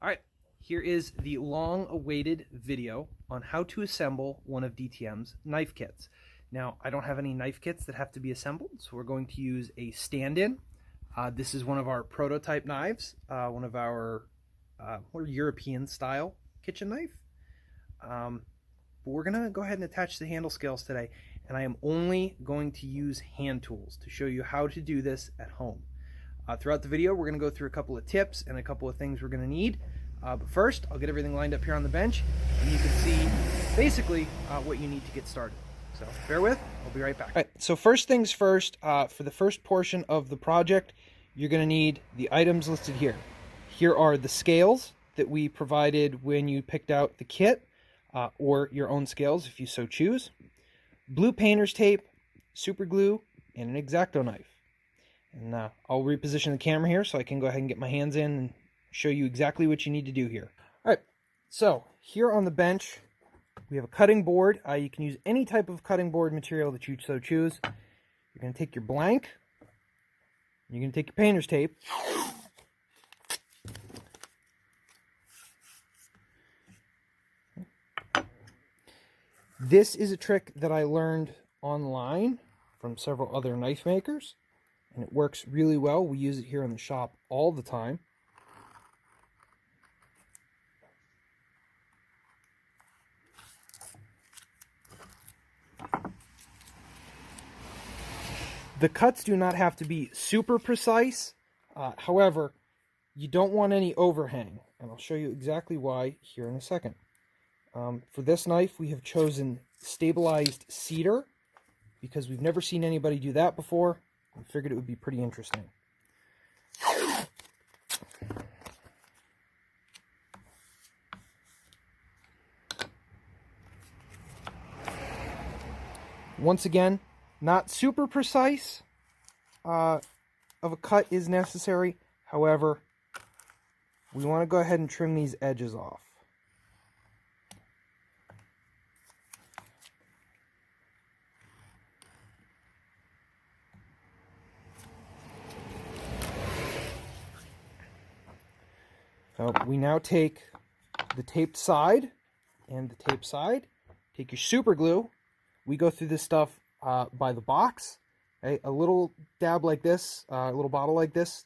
All right, here is the long-awaited video on how to assemble one of DTM's knife kits. Now, I don't have any knife kits that have to be assembled, so we're going to use a stand-in. This is one of our prototype knives, one of our more European-style kitchen knife. But we're going to go ahead and attach the handle scales today, and I am only going to use hand tools to show you how to do this at home. Throughout the video, we're going to go through a couple of tips and a couple of things we're going to need. But first, I'll get everything lined up here on the bench, and you can see basically what you need to get started. So bear with, I'll be right back. All right, so first things first, for the first portion of the project, you're going to need the items listed here. Here are the scales that we provided when you picked out the kit, or your own scales if you so choose. Blue painter's tape, super glue, and an X-Acto knife. And I'll reposition the camera here so I can go ahead and get my hands in and show you exactly what you need to do here. All right, so here on the bench, we have a cutting board. You can use any type of cutting board material that you so choose. You're going to take your blank. You're going to take your painter's tape. This is a trick that I learned online from several other knife makers, and it works really well. We use it here in the shop all the time. The cuts do not have to be super precise. However, you don't want any overhang, and I'll show you exactly why here in a second. For this knife, we have chosen stabilized cedar because we've never seen anybody do that before. I figured it would be pretty interesting. Once again, not super precise of a cut is necessary. However, we want to go ahead and trim these edges off. So we now take the taped side and the taped side. Take your super glue. We go through this stuff by the box. Okay? A little dab like this, a little bottle like this,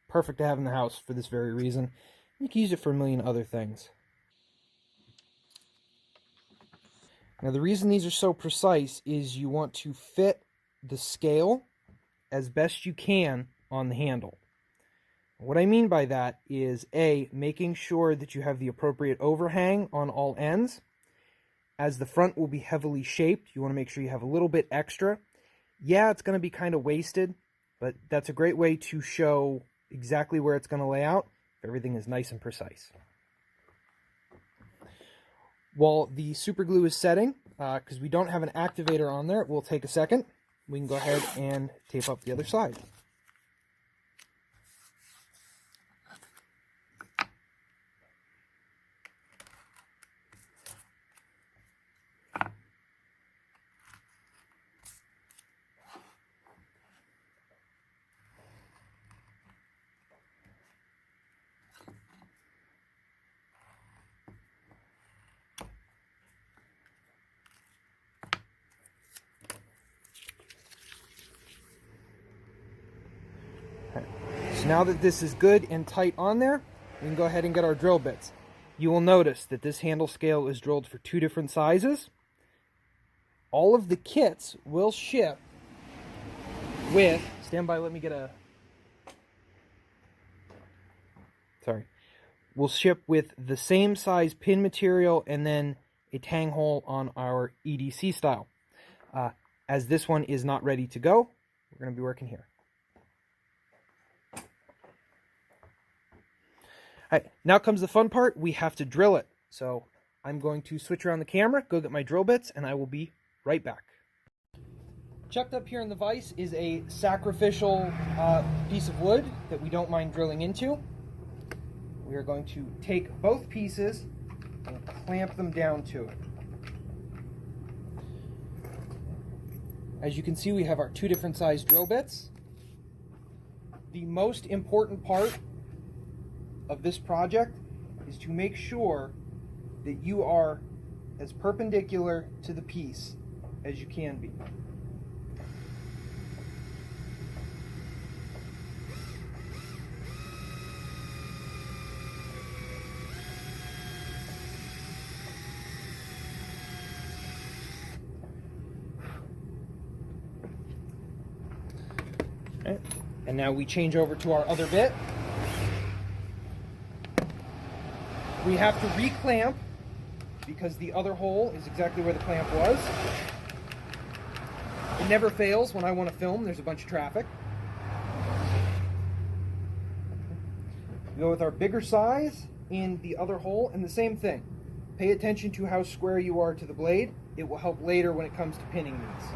perfect to have in the house for this very reason. You can use it for a million other things. Now the reason these are so precise is you want to fit the scale as best you can on the handle. What I mean by that is A, making sure that you have the appropriate overhang on all ends. As the front will be heavily shaped, you want to make sure you have a little bit extra. Yeah, it's going to be kind of wasted, but that's a great way to show exactly where it's going to lay out if everything is nice and precise. While the super glue is setting, because we don't have an activator on there, it will take a second. We can go ahead and tape up the other side. So now that this is good and tight on there, we can go ahead and get our drill bits. You will notice that this handle scale is drilled for 2 different sizes. All of the kits will ship with, stand by, let me get a, will ship with the same size pin material and then a tang hole on our EDC style. As this one is not ready to go, we're going to be working here. All right, now comes the fun part. We have to drill it. So I'm going to switch around the camera, go get my drill bits, and I will be right back. Chucked up here in the vise is a sacrificial piece of wood that we don't mind drilling into. We are going to take both pieces and clamp them down to it. As you can see, we have our 2 different size drill bits. The most important part of this project is to make sure that you are as perpendicular to the piece as you can be. Okay. And now we change over to our other bit. We have to reclamp because the other hole is exactly where the clamp was. It never fails when I want to film. There's a bunch of traffic. We go with our bigger size in the other hole, and the same thing. Pay attention to how square you are to the blade. It will help later when it comes to pinning these.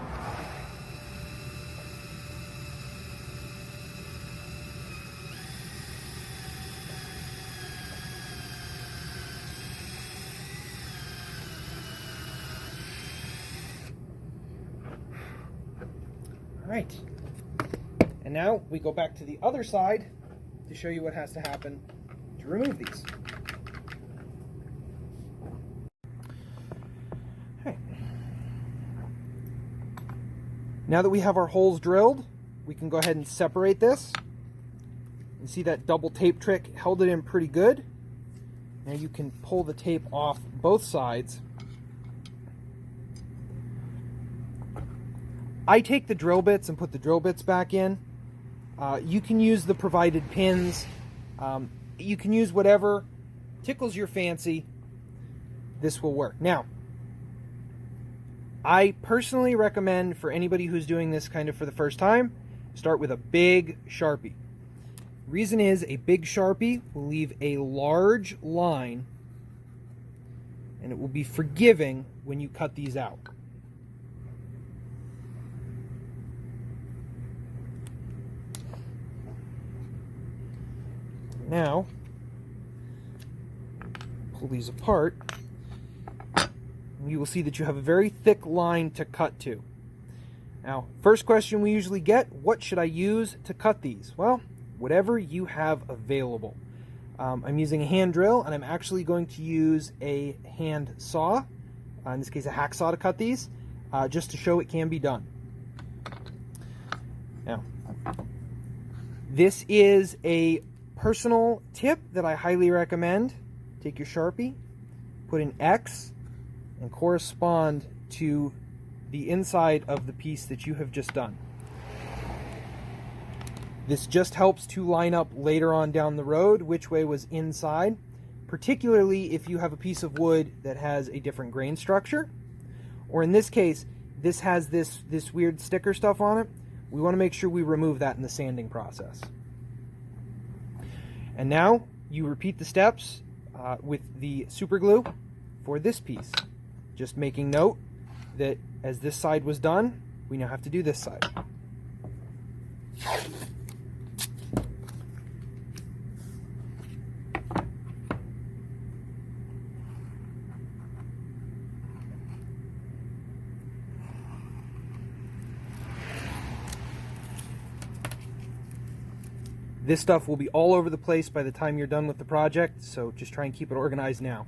Right, and now we go back to the other side to show you what has to happen to remove these. Okay. Now that we have our holes drilled, we can go ahead and separate this. You see that double tape trick held it in pretty good. Now you can pull the tape off both sides. I take the drill bits and put the drill bits back in. You can use the provided pins. You can use whatever tickles your fancy. This will work. Now, I personally recommend for anybody who's doing this kind of for the first time, start with a big Sharpie. Reason is a big Sharpie will leave a large line and it will be forgiving when you cut these out. Now, pull these apart, and you will see that you have a very thick line to cut to. Now, first question we usually get, what should I use to cut these? Well, whatever you have available. I'm using a hand drill, and I'm actually going to use a hand saw, in this case a hacksaw, to cut these, just to show it can be done. Now, this is a personal tip that I highly recommend. Take your Sharpie, put an X, and correspond to the inside of the piece that you have just done. This just helps to line up later on down the road which way was inside, particularly if you have a piece of wood that has a different grain structure, or in this case, this has this weird sticker stuff on it. We want to make sure we remove that in the sanding process. And now you repeat the steps with the super glue for this piece. Just making note that as this side was done, we now have to do this side. This stuff will be all over the place by the time you're done with the project, so just try and keep it organized now.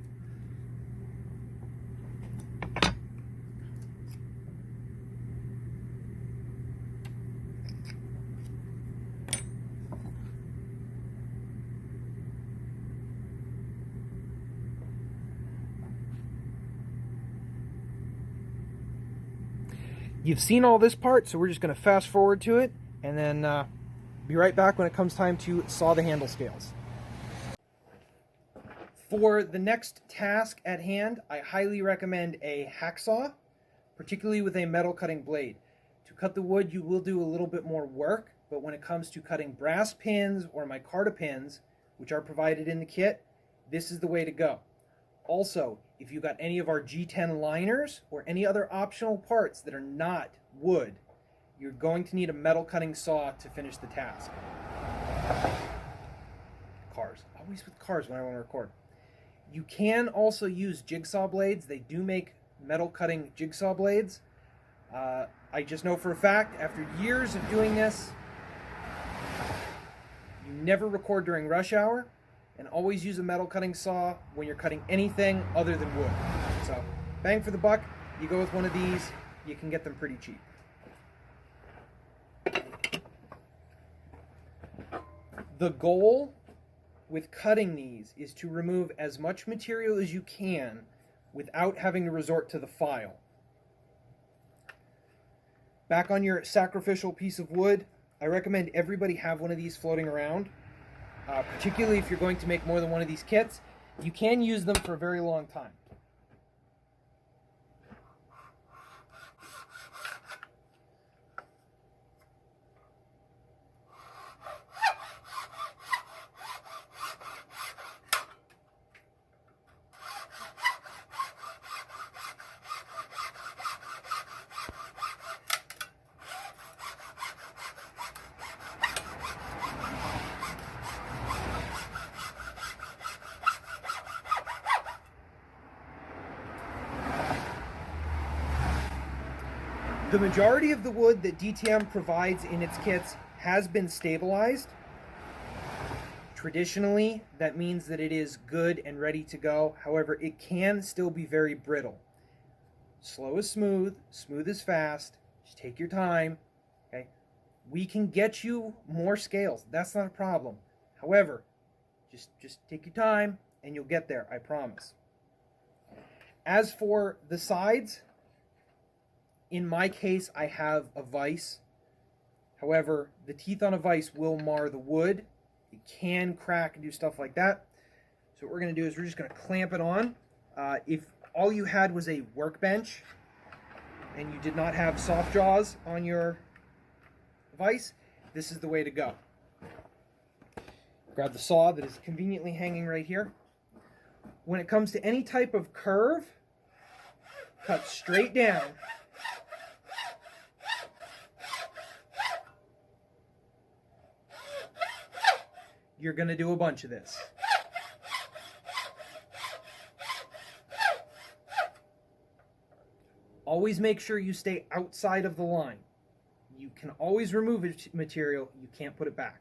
You've seen all this part, so we're just going to fast forward to it, and then be right back when it comes time to saw the handle scales. For the next task at hand, I highly recommend a hacksaw, particularly with a metal cutting blade. To cut the wood, you will do a little bit more work, but when it comes to cutting brass pins or micarta pins, which are provided in the kit, this is the way to go. Also, if you got any of our G10 liners or any other optional parts that are not wood, you're going to need a metal cutting saw to finish the task. Cars. Always with cars when I want to record. You can also use jigsaw blades. They do make metal cutting jigsaw blades. I just know for a fact, after years of doing this, you never record during rush hour. and always use a metal cutting saw when you're cutting anything other than wood. So bang for the buck, you go with one of these, you can get them pretty cheap. The goal with cutting these is to remove as much material as you can without having to resort to the file. Back on your sacrificial piece of wood, I recommend everybody have one of these floating around, particularly if you're going to make more than one of these kits. You can use them for a very long time. The majority of the wood that DTM provides in its kits has been stabilized. Traditionally, that means that it is good and ready to go. However, it can still be very brittle. Slow is smooth, smooth is fast. Just take your time. Okay? We can get you more scales. That's not a problem. However, just take your time and you'll get there, I promise. As for the sides, in my case, I have a vise. However, the teeth on a vise will mar the wood. It can crack and do stuff like that. So what we're going to do is we're just going to clamp it on. If all you had was a workbench and you did not have soft jaws on your vise, this is the way to go. Grab the saw that is conveniently hanging right here. When it comes to any type of curve, cut straight down. You're going to do a bunch of this. Always make sure you stay outside of the line. You can always remove material, you can't put it back.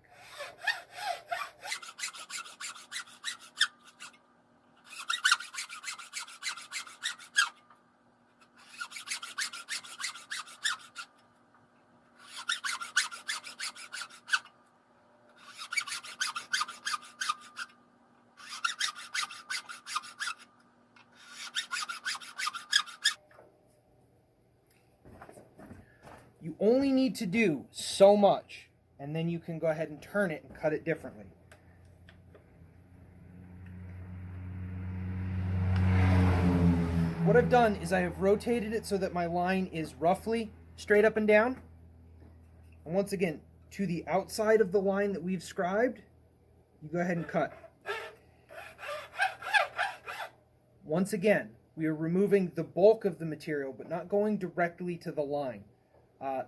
You only need to do so much, and then you can go ahead and turn it and cut it differently. What I've done is I have rotated it so that my line is roughly straight up and down. And once again, to the outside of the line that we've scribed, you go ahead and cut. Once again, we are removing the bulk of the material, but not going directly to the line.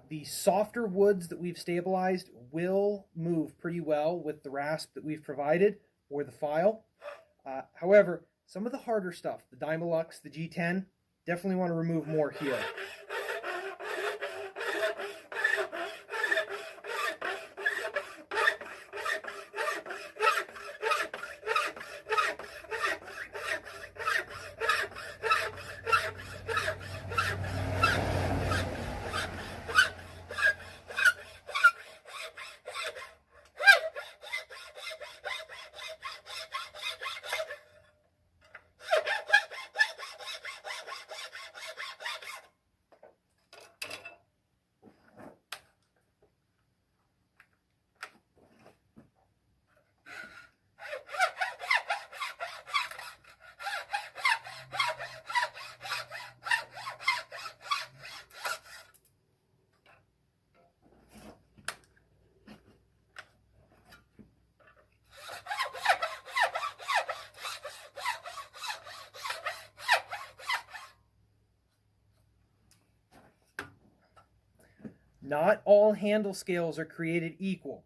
The softer woods that we've stabilized will move pretty well with the rasp that we've provided or the file. However, some of the harder stuff, the Dymalux, the G10, definitely want to remove more here. Not all handle scales are created equal.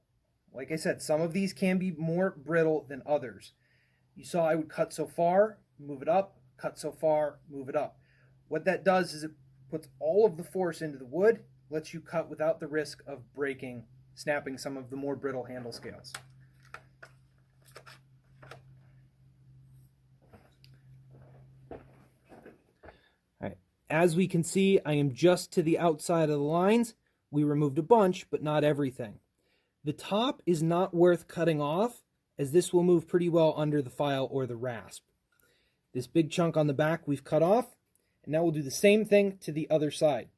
Like I said, some of these can be more brittle than others. You saw I would cut so far, move it up, cut so far, move it up. What that does is it puts all of the force into the wood, lets you cut without the risk of breaking, snapping some of the more brittle handle scales. As we can see, I am just to the outside of the lines. We removed a bunch, but not everything. The top is not worth cutting off, as this will move pretty well under the file or the rasp. This big chunk on the back we've cut off, and now we'll do the same thing to the other side.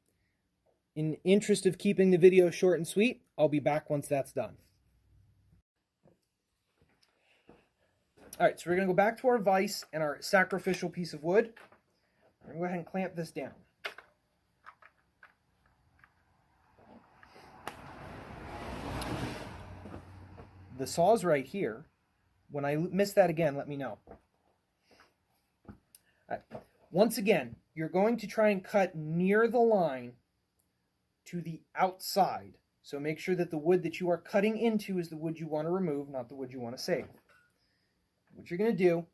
In the interest of keeping the video short and sweet, I'll be back once that's done. All right, so we're going to go back to our vise and our sacrificial piece of wood. We're going to go ahead and clamp this down. The saw's right here. When I miss that again, let me know. All right. Once again, you're going to try and cut near the line to the outside. So make sure that the wood that you are cutting into is the wood you want to remove, not the wood you want to save. What you're going to do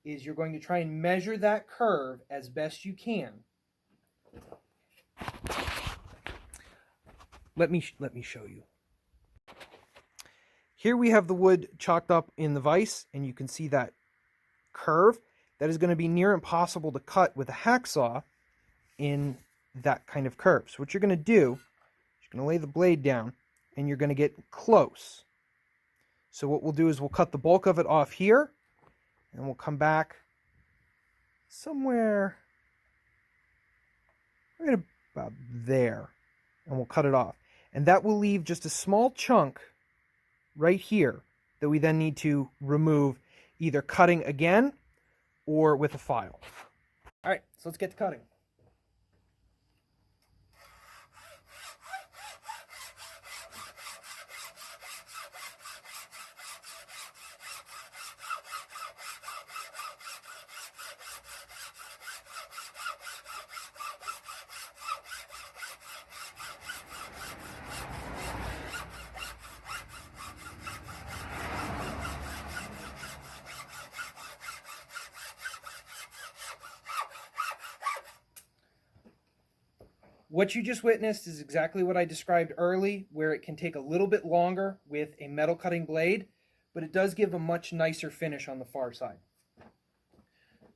is you're going to try and measure that curve as best you can. Let me show you. Here we have the wood chalked up in the vise, and you can see that curve. That is going to be near impossible to cut with a hacksaw in that kind of curve. So what you're going to do, you're going to lay the blade down, and you're going to get close. So what we'll do is we'll cut the bulk of it off here, and we'll come back somewhere right about there, and we'll cut it off. And that will leave just a small chunk right here that we then need to remove, either cutting again or with a file. All right, so let's get to cutting. What you just witnessed is exactly what I described early, where it can take a little bit longer with a metal cutting blade, but it does give a much nicer finish on the far side.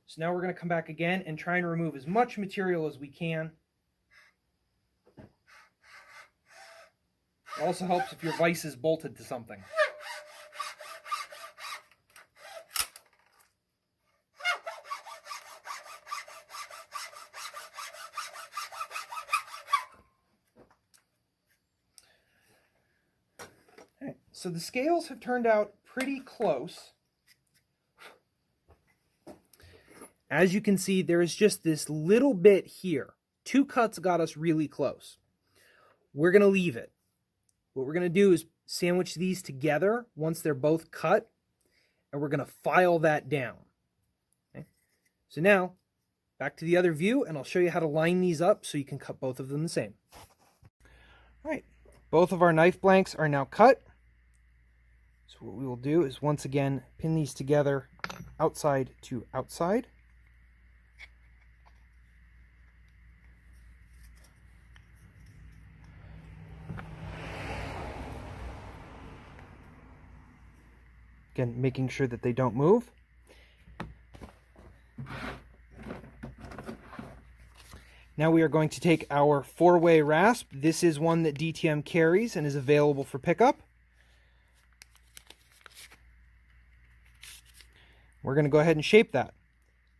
So now we're going to come back again and try and remove as much material as we can. It also helps if your vise is bolted to something. So the scales have turned out pretty close. As you can see, there is just this little bit here. 2 cuts got us really close. We're going to leave it. What we're going to do is sandwich these together once they're both cut, and we're going to file that down. Okay? So now, back to the other view, and I'll show you how to line these up so you can cut both of them the same. All right, both of our knife blanks are now cut. So what we will do is once again pin these together outside to outside. Again, making sure that they don't move. Now we are going to take our 4-way rasp. This is one that DTM carries and is available for pickup. We're going to go ahead and shape that.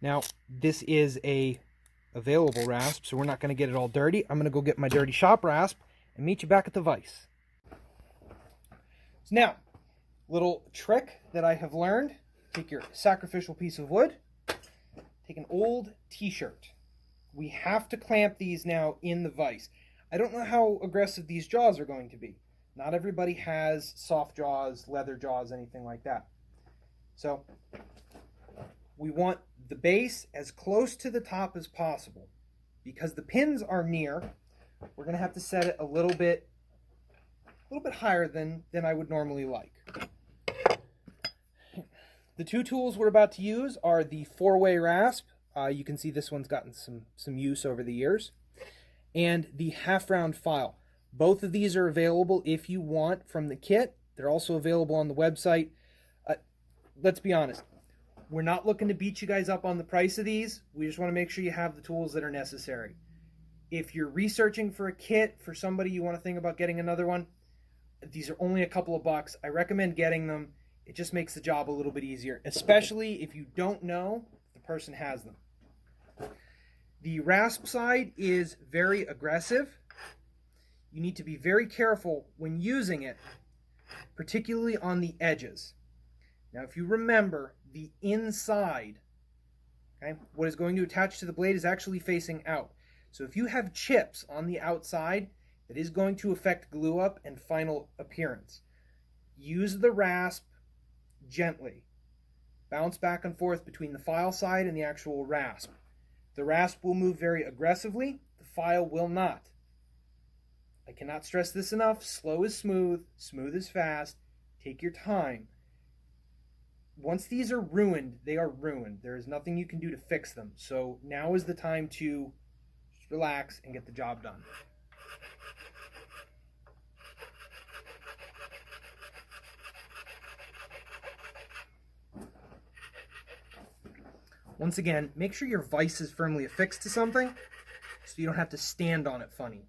Now, this is a available rasp, so we're not going to get it all dirty. I'm going to go get my dirty shop rasp and meet you back at the vise. So now, little trick that I have learned. Take your sacrificial piece of wood. Take an old t-shirt. We have to clamp these now in the vise. I don't know how aggressive these jaws are going to be. Not everybody has soft jaws, leather jaws, anything like that. So we want the base as close to the top as possible. Because the pins are near, we're going to have to set it a little bit higher than I would normally like. The 2 tools we're about to use are the 4-way rasp. You can see this one's gotten some use over the years. And the half-round file. Both of these are available if you want from the kit. They're also available on the website. Let's be honest. We're not looking to beat you guys up on the price of these. We just want to make sure you have the tools that are necessary. If you're researching for a kit for somebody you want to think about getting another one, these are only a couple of bucks. I recommend getting them. It just makes the job a little bit easier, especially if you don't know the person has them. The rasp side is very aggressive. You need to be very careful when using it, particularly on the edges. Now, if you remember, the inside, okay, what is going to attach to the blade is actually facing out. So if you have chips on the outside, that is going to affect glue up and final appearance. Use the rasp gently. Bounce back and forth between the file side and the actual rasp. The rasp will move very aggressively, the file will not. I cannot stress this enough. Slow is smooth, smooth is fast. Take your time. Once these are ruined, they are ruined. There is nothing you can do to fix them. So now is the time to just relax and get the job done. Once again, make sure your vise is firmly affixed to something so you don't have to stand on it funny.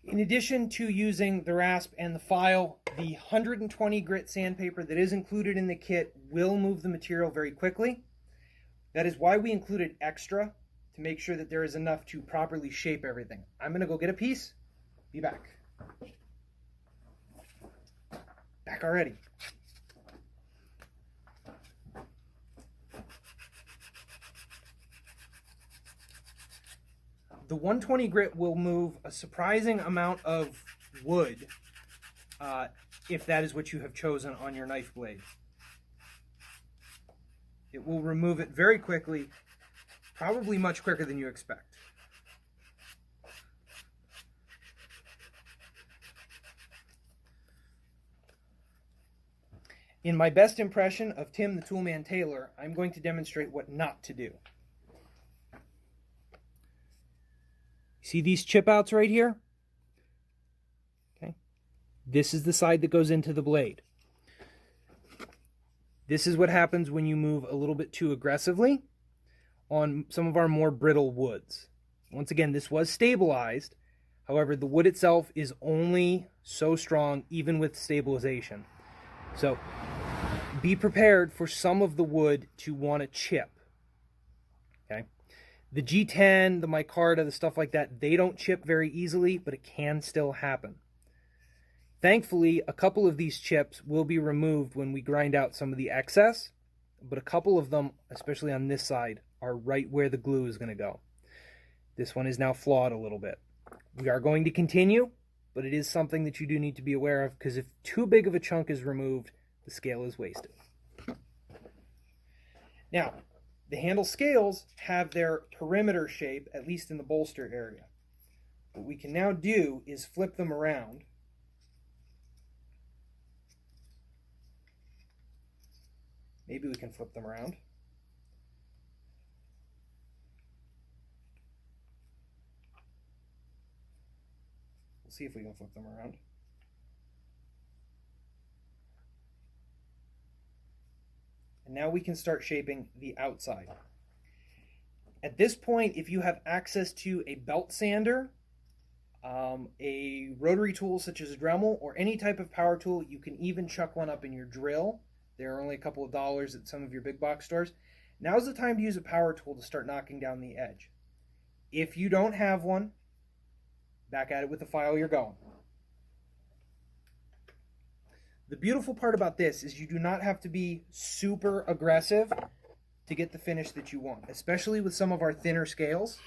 In addition to using the rasp and the file, the 120 grit sandpaper that is included in the kit will move the material very quickly. That is why we included extra, to make sure that there is enough to properly shape everything. I'm going to go get a piece. Be back. Back already. The 120 grit will move a surprising amount of wood if that is what you have chosen on your knife blade. It will remove it very quickly, probably much quicker than you expect. In my best impression of Tim the Toolman Taylor, I'm going to demonstrate what not to do. See these chip outs right here? Okay. This is the side that goes into the blade. This is what happens when you move a little bit too aggressively on some of our more brittle woods. Once again, this was stabilized. However, the wood itself is only so strong even with stabilization. So be prepared for some of the wood to want to chip. Okay. The G10, the micarta, the stuff like that, they don't chip very easily, but it can still happen. Thankfully, a couple of these chips will be removed when we grind out some of the excess, but a couple of them, especially on this side, are right where the glue is going to go. This one is now flawed a little bit. We are going to continue, but it is something that you do need to be aware of, because if too big of a chunk is removed, the scale is wasted. Now, the handle scales have their perimeter shape, at least in the bolster area. What we can now do is flip them around. Maybe we can flip them around. We'll see if we can flip them around. And now we can start shaping the outside. At this point, if you have access to a belt sander, a rotary tool such as a Dremel, or any type of power tool, you can even chuck one up in your drill. They're only a couple of dollars at some of your big box stores. Now's the time to use a power tool to start knocking down the edge. If you don't have one, back at it with the file you're going. The beautiful part about this is you do not have to be super aggressive to get the finish that you want, especially with some of our thinner scales.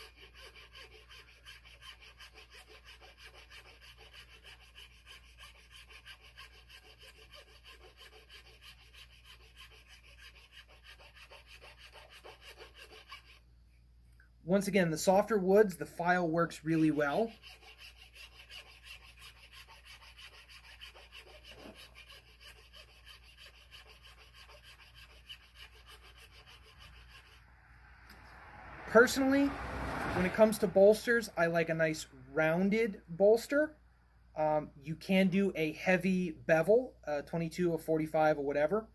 Once again, the softer woods, the file works really well. Personally, when it comes to bolsters, I like a nice rounded bolster. You can do a heavy bevel, 22 or 45 or whatever.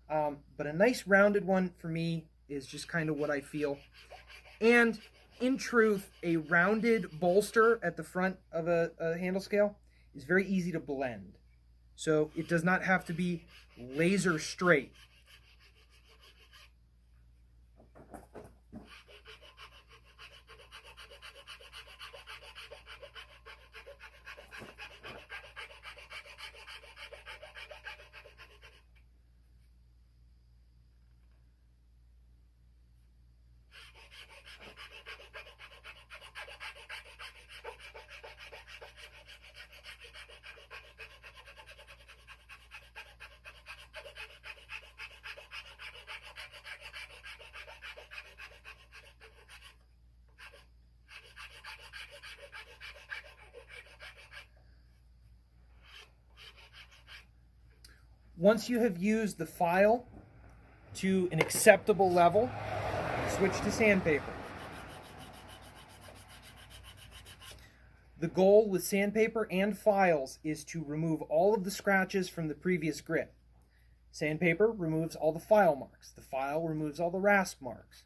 But a nice rounded one for me is just kind of what I feel. And in truth, a rounded bolster at the front of a handle scale is very easy to blend. So it does not have to be laser straight. Once you have used the file to an acceptable level, switch to sandpaper. The goal with sandpaper and files is to remove all of the scratches from the previous grit. Sandpaper removes all the file marks. The file removes all the rasp marks.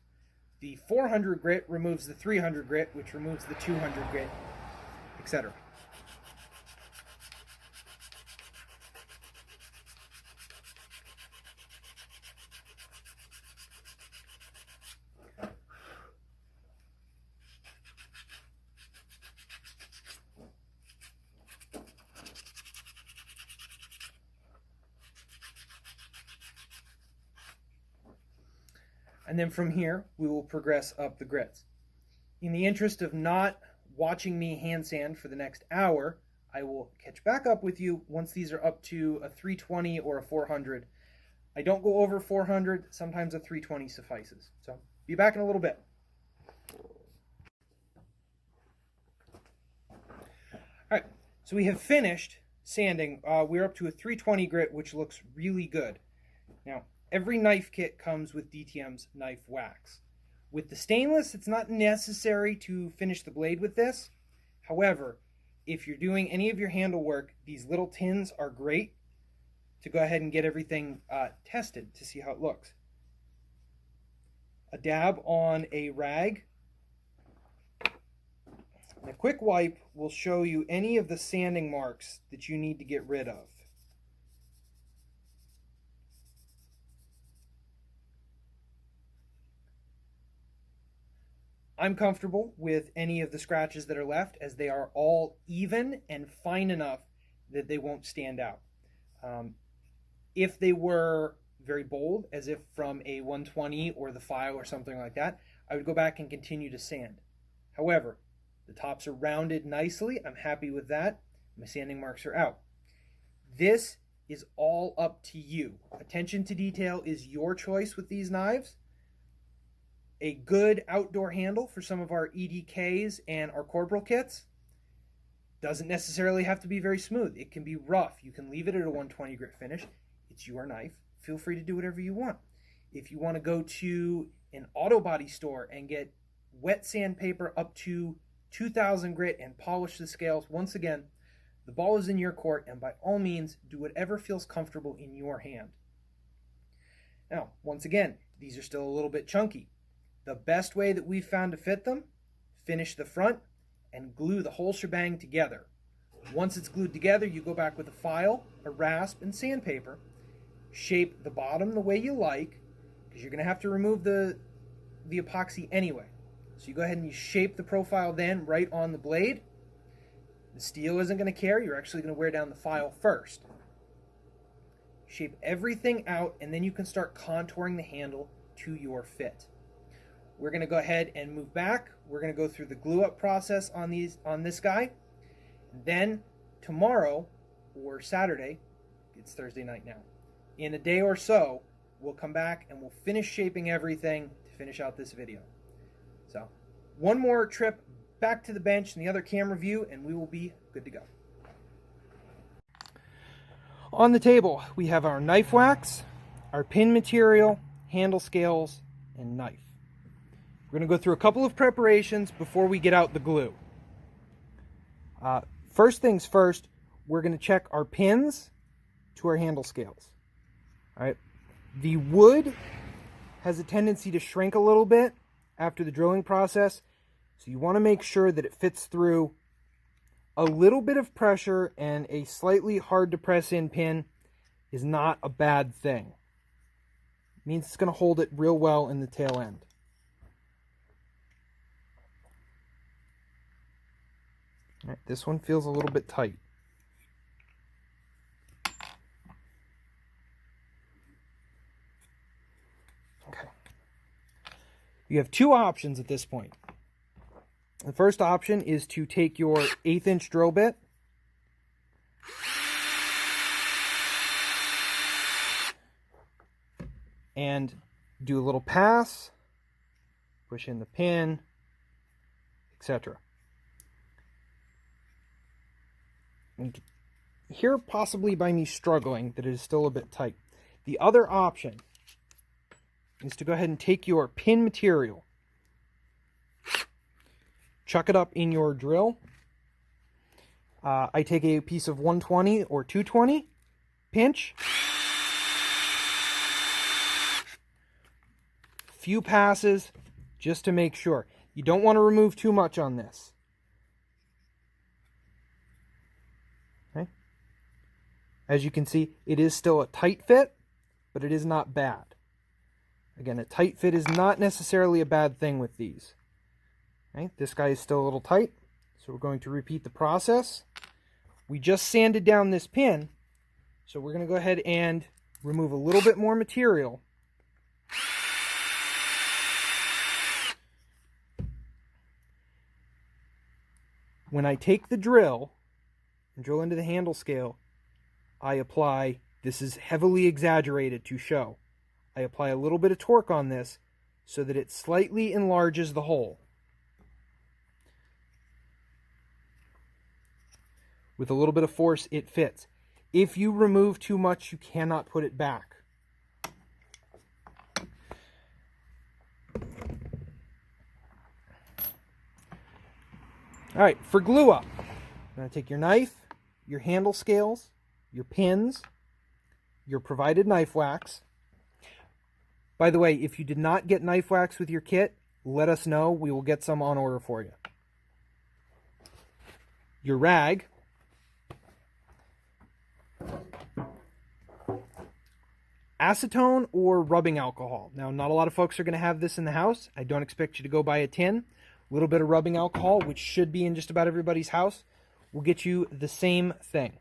The 400 grit removes the 300 grit, which removes the 200 grit, etc. And then from here, we will progress up the grits. In the interest of not watching me hand sand for the next hour, I will catch back up with you once these are up to a 320 or a 400. I don't go over 400, sometimes a 320 suffices. So, be back in a little bit. Alright, so we have finished sanding. We're up to a 320 grit, which looks really good. Now, every knife kit comes with DTM's knife wax. With the stainless, it's not necessary to finish the blade with this. However, if you're doing any of your handle work, these little tins are great to go ahead and get everything tested to see how it looks. A dab on a rag. And a quick wipe will show you any of the sanding marks that you need to get rid of. I'm comfortable with any of the scratches that are left, as they are all even and fine enough that they won't stand out. If they were very bold, as if from a 120 or the file or something like that, I would go back and continue to sand. However, the tops are rounded nicely. I'm happy with that. My sanding marks are out. This is all up to you. Attention to detail is your choice with these knives. A good outdoor handle for some of our EDKs and our corporal kits doesn't necessarily have to be very smooth. It can be rough. You can leave it at a 120 grit finish. It's your knife. Feel free to do whatever you want. If you want to go to an auto body store and get wet sandpaper up to 2000 grit and polish the scales, once again, the ball is in your court, and by all means, do whatever feels comfortable in your hand. Now, once again, these are still a little bit chunky. The best way that we've found to fit them, finish the front and glue the whole shebang together. Once it's glued together, you go back with a file, a rasp, and sandpaper, shape the bottom the way you like, because you're going to have to remove the epoxy anyway. So you go ahead and you shape the profile then right on the blade. The steel isn't going to care. You're actually going to wear down the file first. Shape everything out, and then you can start contouring the handle to your fit. We're going to go ahead and move back. We're going to go through the glue up process on this guy. Then tomorrow or Saturday, it's Thursday night now, in a day or so, we'll come back and we'll finish shaping everything to finish out this video. So one more trip back to the bench and the other camera view, and we will be good to go. On the table, we have our knife wax, our pin material, handle scales, and knife. We're going to go through a couple of preparations before we get out the glue. First things first, we're going to check our pins to our handle scales. All right. The wood has a tendency to shrink a little bit after the drilling process, so you want to make sure that it fits through. A little bit of pressure and a slightly hard to press in pin is not a bad thing. It means it's going to hold it real well in the tail end. All right, this one feels a little bit tight. Okay. You have two options at this point. The first option is to take your 1/8 inch drill bit and do a little pass, push in the pin, etc. You can hear possibly by me struggling that it is still a bit tight. The other option is to go ahead and take your pin material, chuck it up in your drill. I take a piece of 120 or 220, pinch, few passes just to make sure. You don't want to remove too much on this. Okay. As you can see, it is still a tight fit, but it is not bad. Again, a tight fit is not necessarily a bad thing with these. Okay, this guy is still a little tight, so we're going to repeat the process. We just sanded down this pin, so we're going to go ahead and remove a little bit more material. When I take the drill and drill into the handle scale, I apply, this is heavily exaggerated to show, I apply a little bit of torque on this so that it slightly enlarges the hole. With a little bit of force, it fits. If you remove too much, you cannot put it back. All right, for glue up, you're going to take your knife, your handle scales, your pins, your provided knife wax. By the way, if you did not get knife wax with your kit, let us know. We will get some on order for you. Your rag, acetone or rubbing alcohol. Now, not a lot of folks are going to have this in the house. I don't expect you to go buy a tin. A little bit of rubbing alcohol, which should be in just about everybody's house, will get you the same thing.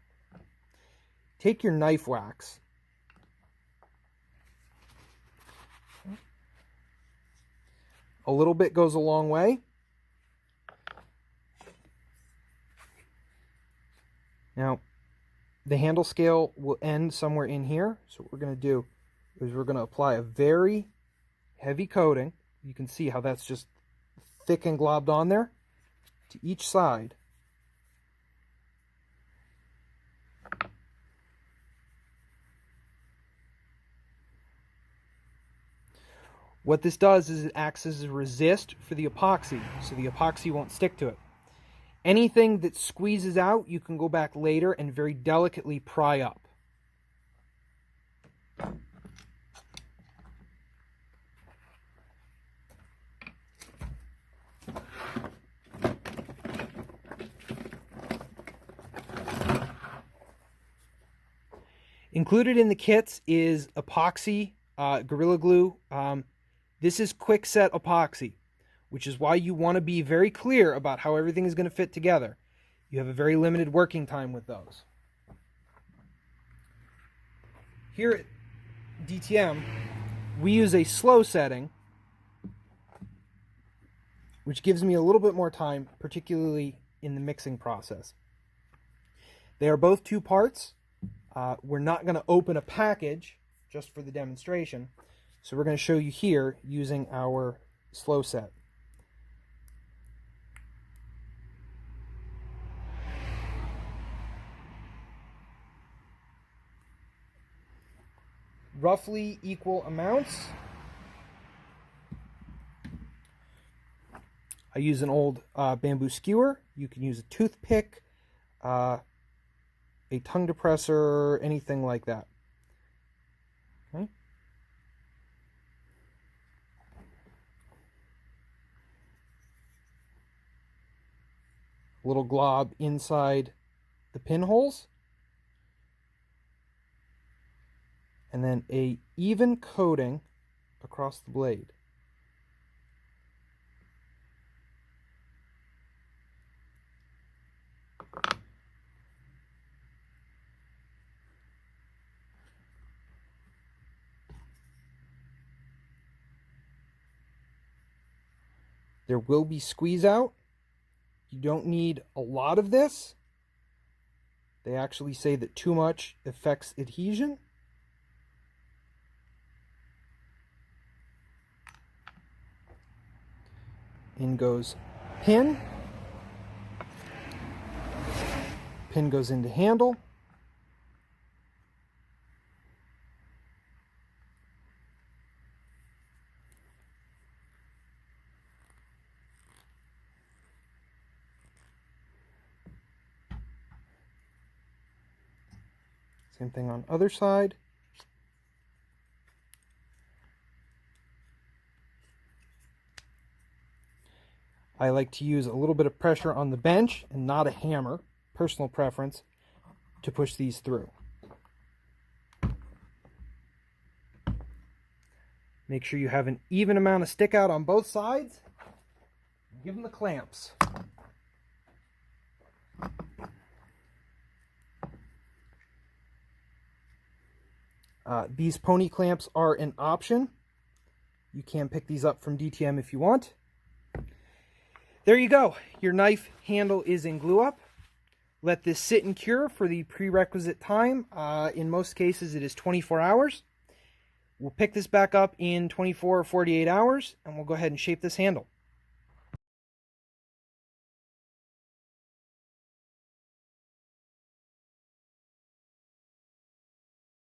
Take your knife wax. A little bit goes a long way. Now, the handle scale will end somewhere in here. So what we're going to do is we're going to apply a very heavy coating. You can see how that's just thick and globbed on there to each side. What this does is it acts as a resist for the epoxy, so the epoxy won't stick to it. Anything that squeezes out, you can go back later and very delicately pry up. Included in the kits is epoxy, Gorilla Glue. This is quick set epoxy, which is why you want to be very clear about how everything is going to fit together. You have a very limited working time with those. Here at DTM, we use a slow setting, which gives me a little bit more time, particularly in the mixing process. They are both 2 parts. We're not going to open a package just for the demonstration, so we're going to show you here using our slow set. Roughly equal amounts. I use an old bamboo skewer. You can use a toothpick, a tongue depressor, anything like that. Okay. Little glob inside the pinholes. And then a even coating across the blade. There will be squeeze out. You don't need a lot of this. They actually say that too much affects adhesion. In goes pin. Pin goes into handle. Same thing on other side. I like to use a little bit of pressure on the bench and not a hammer, personal preference, to push these through. Make sure you have an even amount of stick out on both sides. Give them the clamps. These pony clamps are an option. You can pick these up from DTM if you want. There you go. Your knife handle is in glue up. Let this sit and cure for the prerequisite time. In most cases, it is 24 hours. We'll pick this back up in 24 or 48 hours, and we'll go ahead and shape this handle.